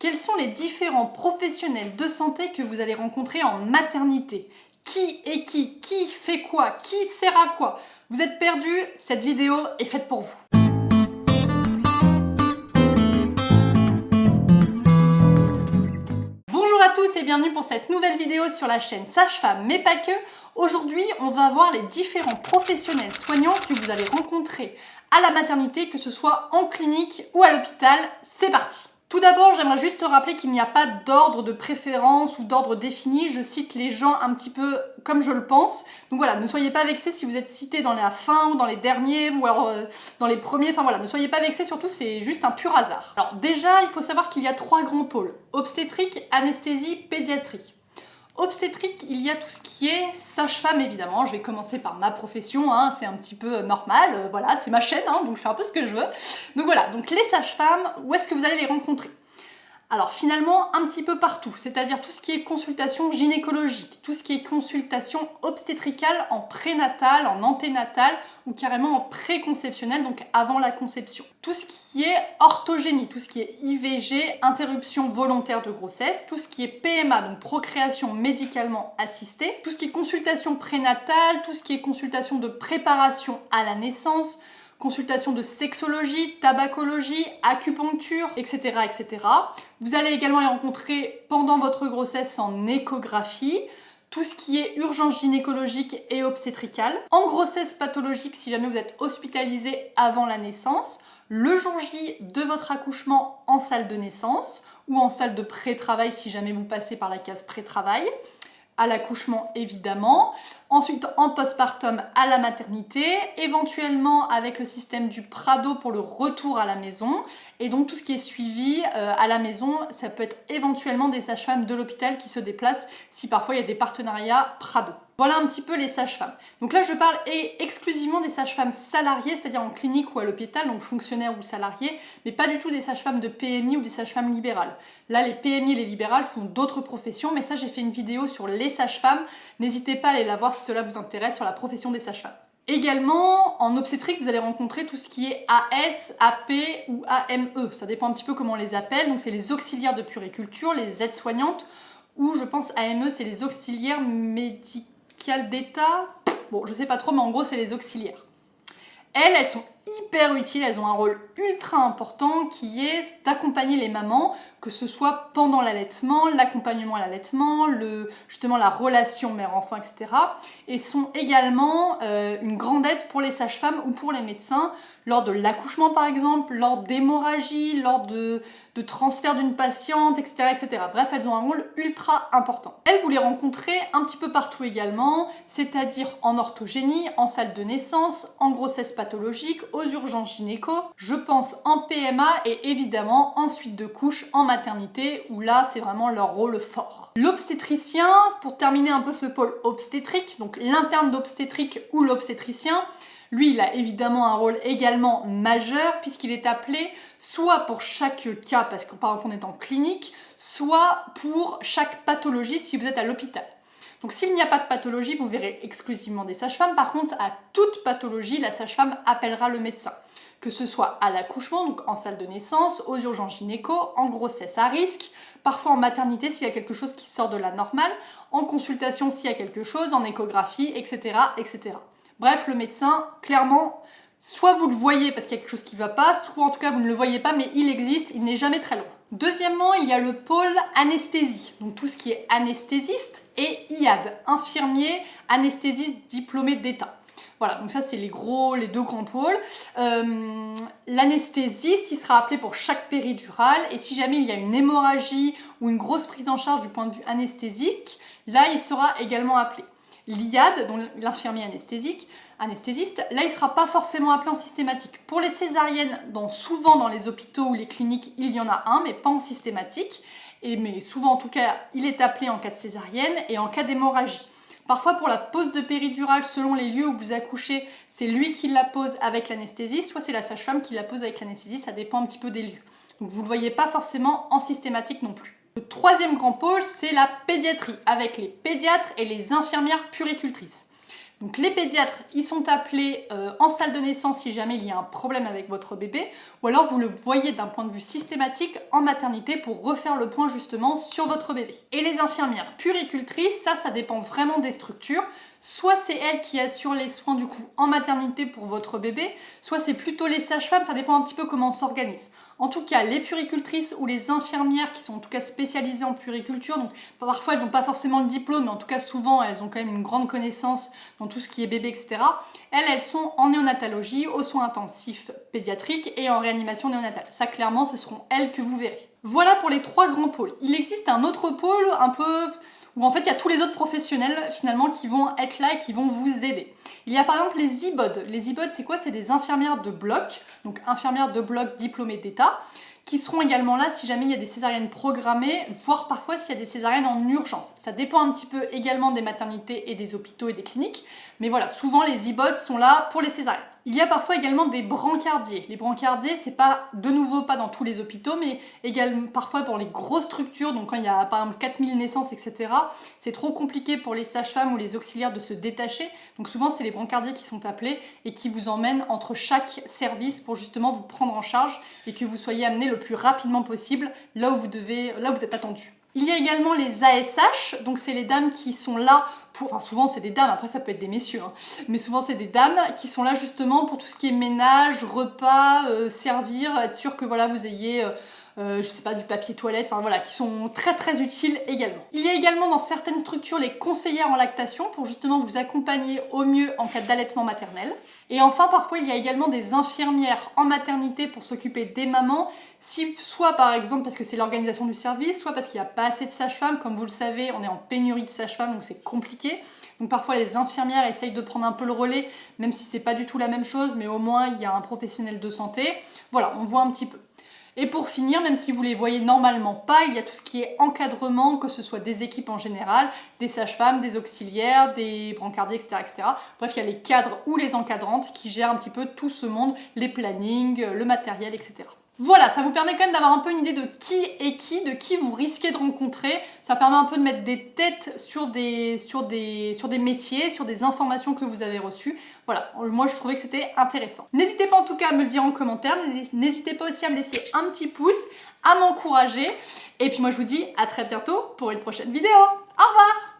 Quels sont les différents professionnels de santé que vous allez rencontrer en maternité? Qui est qui fait quoi? Qui sert à quoi? Vous êtes perdu? Cette vidéo est faite pour vous. Bonjour à tous et bienvenue pour cette nouvelle vidéo sur la chaîne Sage-Femme, mais pas que. Aujourd'hui, on va voir les différents professionnels soignants que vous allez rencontrer à la maternité, que ce soit en clinique ou à l'hôpital. C'est parti! Tout d'abord, j'aimerais juste te rappeler qu'il n'y a pas d'ordre de préférence ou d'ordre défini. Je cite les gens un petit peu comme je le pense. Donc voilà, ne soyez pas vexés si vous êtes cités dans la fin ou dans les derniers ou alors dans les premiers. Enfin voilà, ne soyez pas vexés, surtout c'est juste un pur hasard. Alors déjà, il faut savoir qu'il y a 3 grands pôles. Obstétrique, anesthésie, pédiatrie. Obstétrique, il y a tout ce qui est sage-femme évidemment. Je vais commencer par ma profession, hein, c'est un petit peu normal, voilà, c'est ma chaîne, hein, donc je fais un peu ce que je veux. Donc voilà, donc les sages-femmes, où est-ce que vous allez les rencontrer? Alors finalement, un petit peu partout, c'est-à-dire tout ce qui est consultation gynécologique, tout ce qui est consultation obstétricale en prénatal, en anténatal ou carrément en préconceptionnel, donc avant la conception. Tout ce qui est orthogénie, tout ce qui est IVG, interruption volontaire de grossesse, tout ce qui est PMA, donc procréation médicalement assistée, tout ce qui est consultation prénatale, tout ce qui est consultation de préparation à la naissance, consultation de sexologie, tabacologie, acupuncture, etc., etc. Vous allez également les rencontrer pendant votre grossesse en échographie, tout ce qui est urgence gynécologique et obstétricale, en grossesse pathologique si jamais vous êtes hospitalisé avant la naissance, le jour J de votre accouchement en salle de naissance ou en salle de pré-travail si jamais vous passez par la case pré-travail, à l'accouchement évidemment, ensuite en postpartum à la maternité, éventuellement avec le système du Prado pour le retour à la maison, et donc tout ce qui est suivi à la maison, ça peut être éventuellement des sages-femmes de l'hôpital qui se déplacent si parfois il y a des partenariats Prado. Voilà un petit peu les sages-femmes. Donc là je parle exclusivement des sages-femmes salariées, c'est-à-dire en clinique ou à l'hôpital, donc fonctionnaires ou salariés, mais pas du tout des sages-femmes de PMI ou des sages-femmes libérales. Là les PMI et les libérales font d'autres professions, mais ça j'ai fait une vidéo sur les sages-femmes, n'hésitez pas à aller la voir si cela vous intéresse sur la profession des sages-femmes. Également, en obstétrique, vous allez rencontrer tout ce qui est AS, AP ou AME. Ça dépend un petit peu comment on les appelle. Donc c'est les auxiliaires de puériculture, les aides-soignantes, ou je pense AME, c'est les auxiliaires médicales d'État. Bon, je sais pas trop, mais en gros, c'est les auxiliaires. Elles sont hyper utiles, elles ont un rôle ultra important qui est d'accompagner les mamans, que ce soit pendant l'allaitement, l'accompagnement à l'allaitement, justement la relation mère-enfant, etc. Et sont également une grande aide pour les sages-femmes ou pour les médecins lors de l'accouchement par exemple, lors d'hémorragie, lors de transfert d'une patiente, etc., etc. Bref, elles ont un rôle ultra important. Elles, vous les rencontrez un petit peu partout également, c'est-à-dire en orthogénie, en salle de naissance, en grossesse pathologique, aux urgences gynéco, je pense en PMA et évidemment en suite de couche en maternité où là c'est vraiment leur rôle fort. L'obstétricien, pour terminer un peu ce pôle obstétrique, donc l'interne d'obstétrique ou l'obstétricien, lui, il a évidemment un rôle également majeur puisqu'il est appelé soit pour chaque cas, parce que par exemple on est en clinique, soit pour chaque pathologie si vous êtes à l'hôpital. Donc s'il n'y a pas de pathologie, vous verrez exclusivement des sages-femmes. Par contre, à toute pathologie, la sage-femme appellera le médecin. Que ce soit à l'accouchement, donc en salle de naissance, aux urgences gynéco, en grossesse à risque, parfois en maternité s'il y a quelque chose qui sort de la normale, en consultation s'il y a quelque chose, en échographie, etc., etc. Bref, le médecin, clairement, soit vous le voyez parce qu'il y a quelque chose qui ne va pas, soit en tout cas vous ne le voyez pas, mais il existe, il n'est jamais très loin. Deuxièmement, il y a le pôle anesthésie, donc tout ce qui est anesthésiste, et IAD, infirmier anesthésiste diplômé d'État. Voilà, donc ça c'est les deux grands pôles. L'anesthésiste, il sera appelé pour chaque péridurale, et si jamais il y a une hémorragie ou une grosse prise en charge du point de vue anesthésique, là il sera également appelé. L'IAD, donc l'infirmier anesthésiste, là il ne sera pas forcément appelé en systématique. Pour les césariennes, souvent dans les hôpitaux ou les cliniques, il y en a un, mais pas en systématique. Mais souvent en tout cas, il est appelé en cas de césarienne et en cas d'hémorragie. Parfois pour la pose de péridurale, selon les lieux où vous accouchez, c'est lui qui la pose avec l'anesthésiste, soit c'est la sage-femme qui la pose avec l'anesthésiste, ça dépend un petit peu des lieux. Donc vous ne le voyez pas forcément en systématique non plus. Le troisième grand pôle, c'est la pédiatrie, avec les pédiatres et les infirmières puéricultrices. Donc les pédiatres, ils sont appelés en salle de naissance si jamais il y a un problème avec votre bébé, ou alors vous le voyez d'un point de vue systématique en maternité pour refaire le point justement sur votre bébé. Et les infirmières puéricultrices, ça dépend vraiment des structures. Soit c'est elles qui assurent les soins du coup en maternité pour votre bébé, soit c'est plutôt les sages-femmes, ça dépend un petit peu comment on s'organise. En tout cas, les puéricultrices ou les infirmières qui sont en tout cas spécialisées en puériculture, donc parfois elles n'ont pas forcément le diplôme, mais en tout cas souvent elles ont quand même une grande connaissance dans tout ce qui est bébé, etc. Elles sont en néonatologie, aux soins intensifs pédiatriques et en réanimation néonatale. Ça clairement, ce seront elles que vous verrez. Voilà pour les 3 grands pôles. Il existe un autre pôle un peu où en fait il y a tous les autres professionnels finalement qui vont être là et qui vont vous aider. Il y a par exemple les IBOD. Les IBOD, c'est quoi? C'est des infirmières de bloc, donc infirmières de bloc diplômées d'État, qui seront également là si jamais il y a des césariennes programmées, voire parfois s'il y a des césariennes en urgence. Ça dépend un petit peu également des maternités et des hôpitaux et des cliniques, mais voilà, souvent les IBOD sont là pour les césariennes. Il y a parfois également des brancardiers. Les brancardiers, c'est pas de nouveau pas dans tous les hôpitaux, mais également parfois pour les grosses structures, donc quand il y a par exemple 4000 naissances, etc., c'est trop compliqué pour les sages-femmes ou les auxiliaires de se détacher. Donc souvent, c'est les brancardiers qui sont appelés et qui vous emmènent entre chaque service pour justement vous prendre en charge et que vous soyez amené le plus rapidement possible là où vous êtes attendu. Il y a également les ASH, donc c'est les dames qui sont là pour... Enfin souvent c'est des dames, après ça peut être des messieurs, hein, mais souvent c'est des dames qui sont là justement pour tout ce qui est ménage, repas, servir, être sûr que voilà vous ayez... je sais pas, du papier toilette, enfin voilà, qui sont très très utiles également. Il y a également dans certaines structures les conseillères en lactation pour justement vous accompagner au mieux en cas d'allaitement maternel. Et enfin, parfois, il y a également des infirmières en maternité pour s'occuper des mamans, si, soit par exemple parce que c'est l'organisation du service, soit parce qu'il n'y a pas assez de sages-femmes. Comme vous le savez, on est en pénurie de sages-femmes, donc c'est compliqué. Donc parfois, les infirmières essayent de prendre un peu le relais, même si c'est pas du tout la même chose, mais au moins, il y a un professionnel de santé. Voilà, on voit un petit peu. Et pour finir, même si vous les voyez normalement pas, il y a tout ce qui est encadrement, que ce soit des équipes en général, des sages-femmes, des auxiliaires, des brancardiers, etc., etc. Bref, il y a les cadres ou les encadrantes qui gèrent un petit peu tout ce monde, les plannings, le matériel, etc. Voilà, ça vous permet quand même d'avoir un peu une idée de qui est qui, de qui vous risquez de rencontrer. Ça permet un peu de mettre des têtes sur des métiers, sur des informations que vous avez reçues. Voilà, moi je trouvais que c'était intéressant. N'hésitez pas en tout cas à me le dire en commentaire, n'hésitez pas aussi à me laisser un petit pouce, à m'encourager. Et puis moi je vous dis à très bientôt pour une prochaine vidéo. Au revoir!